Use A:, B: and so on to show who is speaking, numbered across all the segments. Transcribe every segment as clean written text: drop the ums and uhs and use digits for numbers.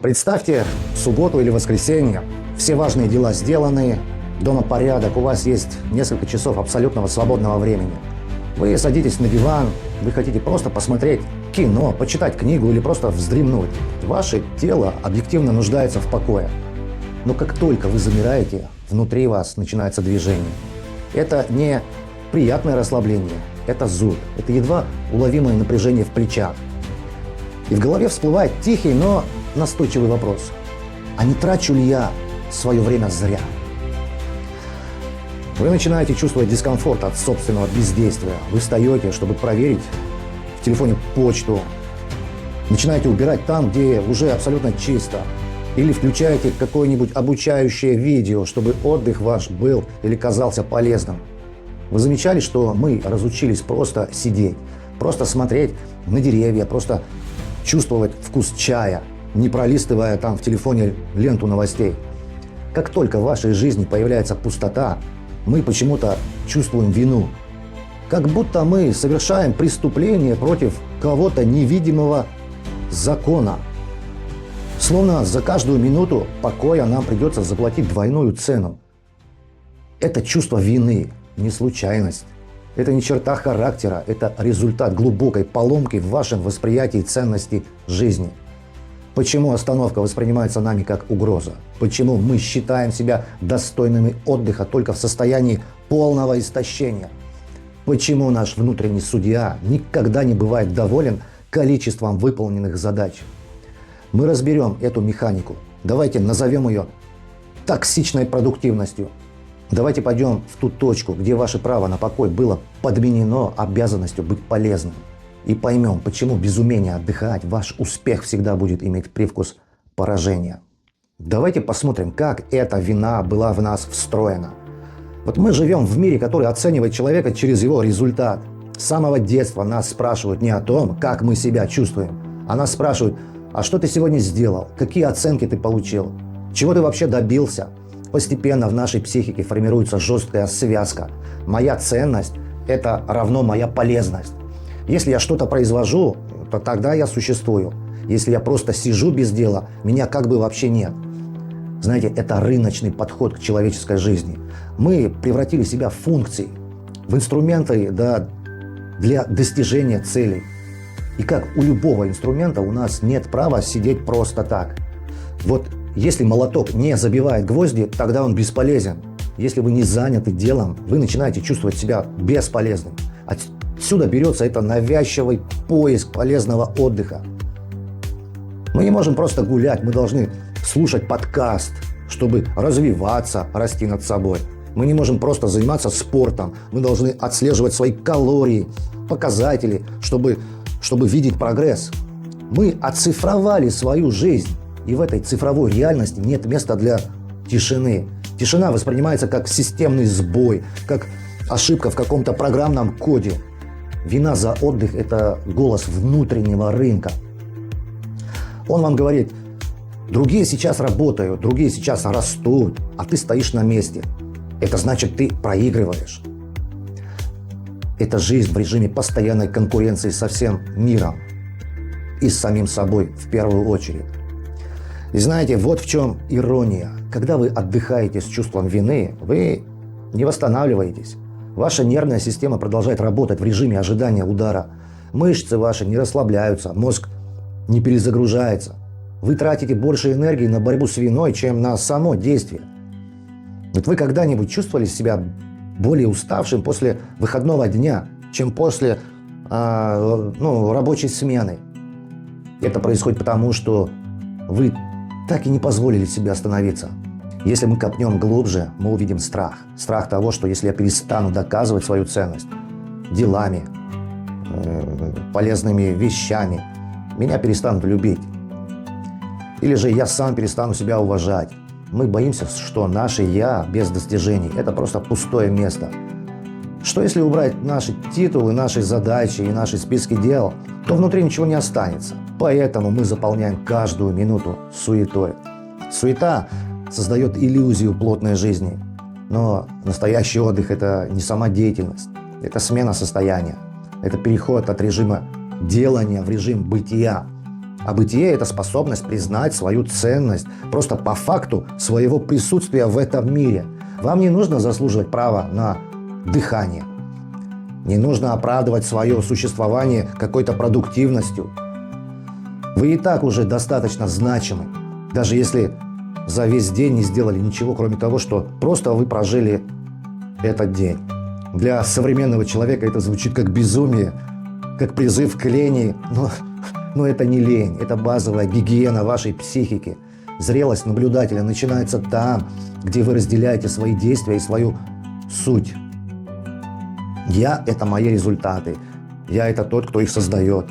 A: Представьте, в субботу или воскресенье все важные дела сделаны, дома порядок, у вас есть несколько часов абсолютного свободного времени. Вы садитесь на диван, вы хотите просто посмотреть кино, почитать книгу или просто вздремнуть. Ваше тело объективно нуждается в покое. Но как только вы замираете, внутри вас начинается движение. Это не приятное расслабление, это зуд, это едва уловимое напряжение в плечах. И в голове всплывает тихий, но настойчивый вопрос. А не трачу ли я свое время зря? Вы начинаете чувствовать дискомфорт от собственного бездействия. Вы встаете, чтобы проверить в телефоне почту. Начинаете убирать там, где уже абсолютно чисто. Или включаете какое-нибудь обучающее видео, чтобы отдых ваш был или казался полезным. Вы замечали, что мы разучились просто сидеть, просто смотреть на деревья, просто чувствовать вкус чая, не пролистывая там в телефоне ленту новостей. Как только в вашей жизни появляется пустота, мы почему-то чувствуем вину. Как будто мы совершаем преступление против кого-то невидимого закона. Словно за каждую минуту покоя нам придется заплатить двойную цену. Это чувство вины, не случайность. Это не черта характера, это результат глубокой поломки в вашем восприятии ценности жизни. Почему остановка воспринимается нами как угроза? Почему мы считаем себя достойными отдыха только в состоянии полного истощения? Почему наш внутренний судья никогда не бывает доволен количеством выполненных задач? Мы разберем эту механику. Давайте назовем ее токсичной продуктивностью. Давайте пойдем в ту точку, где ваше право на покой было подменено обязанностью быть полезным. И поймем, почему без умения отдыхать ваш успех всегда будет иметь привкус поражения. Давайте посмотрим, как эта вина была в нас встроена. Вот мы живем в мире, который оценивает человека через его результат. С самого детства нас спрашивают не о том, как мы себя чувствуем, а нас спрашивают, а что ты сегодня сделал, какие оценки ты получил, чего ты вообще добился. Постепенно в нашей психике формируется жесткая связка. Моя ценность – это равно моя полезность. Если я что-то произвожу, то тогда я существую. Если я просто сижу без дела, меня как бы вообще нет. Знаете, это рыночный подход к человеческой жизни. Мы превратили себя в функции, в инструменты для достижения целей. И как у любого инструмента у нас нет права сидеть просто так. Вот если молоток не забивает гвозди, тогда он бесполезен. Если вы не заняты делом, вы начинаете чувствовать себя бесполезным. Отсюда берется это навязчивый поиск полезного отдыха. Мы не можем просто гулять, мы должны слушать подкаст, чтобы развиваться, расти над собой. Мы не можем просто заниматься спортом, мы должны отслеживать свои калории, показатели, чтобы видеть прогресс. Мы оцифровали свою жизнь, и в этой цифровой реальности нет места для тишины. Тишина воспринимается как системный сбой, как ошибка в каком-то программном коде. Вина за отдых – это голос внутреннего рынка. Он вам говорит, другие сейчас работают, другие сейчас растут, а ты стоишь на месте. Это значит, ты проигрываешь. Это жизнь в режиме постоянной конкуренции со всем миром и с самим собой в первую очередь. И знаете, вот в чем ирония. Когда вы отдыхаете с чувством вины, вы не восстанавливаетесь. Ваша нервная система продолжает работать в режиме ожидания удара. Мышцы ваши не расслабляются, мозг не перезагружается. Вы тратите больше энергии на борьбу с виной, чем на само действие. Вот вы когда-нибудь чувствовали себя более уставшим после выходного дня, чем после рабочей смены? Это происходит потому, что вы так и не позволили себе остановиться. Если мы копнем глубже, мы увидим страх. Страх того, что если я перестану доказывать свою ценность делами, полезными вещами, меня перестанут любить. Или же я сам перестану себя уважать. Мы боимся, что наше «я» без достижений – это просто пустое место. Что если убрать наши титулы, наши задачи и наши списки дел, то внутри ничего не останется. Поэтому мы заполняем каждую минуту суетой. Суета создает иллюзию плотной жизни. Но настоящий отдых – это не сама деятельность, это смена состояния. Это переход от режима делания в режим бытия. А бытие – это способность признать свою ценность просто по факту своего присутствия в этом мире. Вам не нужно заслуживать права на дыхание. Не нужно оправдывать свое существование какой-то продуктивностью. Вы и так уже достаточно значимы, даже если за весь день не сделали ничего, кроме того, что просто вы прожили этот день. Для современного человека это звучит как безумие, как призыв к лени, но это не лень, это базовая гигиена вашей психики. Зрелость наблюдателя начинается там, где вы разделяете свои действия и свою суть. Я – это мои результаты, я – это тот, кто их создает.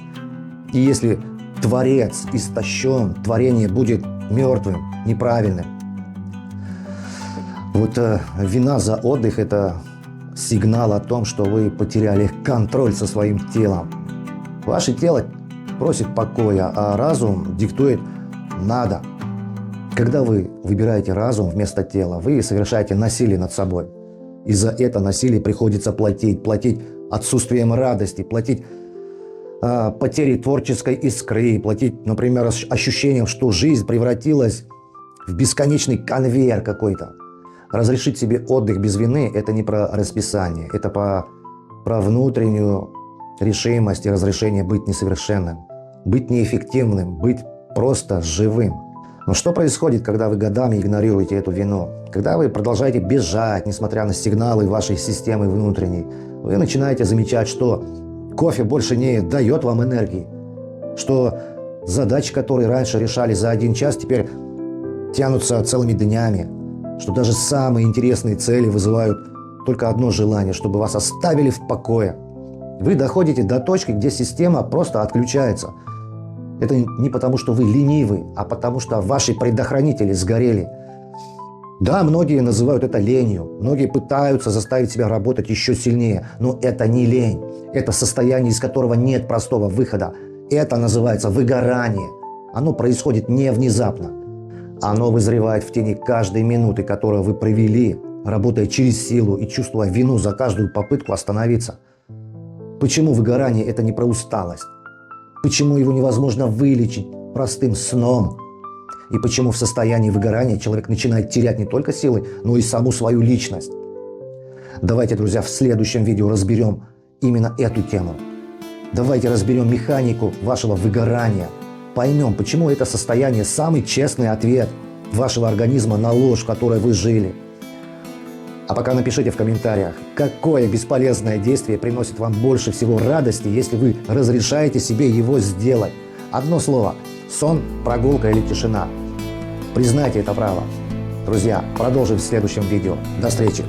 A: И если Творец истощен, творение будет мертвым, неправильным. Вот вина за отдых – это сигнал о том, что вы потеряли контроль со своим телом. Ваше тело просит покоя, а разум диктует «надо». Когда вы выбираете разум вместо тела, вы совершаете насилие над собой. И за это насилие приходится платить. Платить отсутствием радости, платить потерей творческой искры, платить, например, ощущением, что жизнь превратилась в бесконечный конвейер какой-то. Разрешить себе отдых без вины – это не про расписание, это про внутреннюю решимость и разрешение быть несовершенным, быть неэффективным, быть просто живым. Но что происходит, когда вы годами игнорируете эту вину? Когда вы продолжаете бежать, несмотря на сигналы вашей системы внутренней, вы начинаете замечать, что кофе больше не дает вам энергии, что задачи, которые раньше решали за 1 час, теперь тянутся целыми днями, что даже самые интересные цели вызывают только одно желание, чтобы вас оставили в покое. Вы доходите до точки, где система просто отключается. Это не потому, что вы ленивы, а потому, что ваши предохранители сгорели. Да, многие называют это ленью, многие пытаются заставить себя работать еще сильнее, но это не лень, это состояние, из которого нет простого выхода. Это называется выгорание. Оно происходит не внезапно. Оно вызревает в тени каждой минуты, которую вы провели, работая через силу и чувствуя вину за каждую попытку остановиться. Почему выгорание – это не про усталость? Почему его невозможно вылечить простым сном? И почему в состоянии выгорания человек начинает терять не только силы, но и саму свою личность? Давайте, друзья, в следующем видео разберем именно эту тему. Давайте разберем механику вашего выгорания. Поймем, почему это состояние самый честный ответ вашего организма на ложь, в которой вы жили. А пока напишите в комментариях, какое бесполезное действие приносит вам больше всего радости, если вы разрешаете себе его сделать. Одно слово – сон, прогулка или тишина. Признайте это право. Друзья, продолжим в следующем видео. До встречи!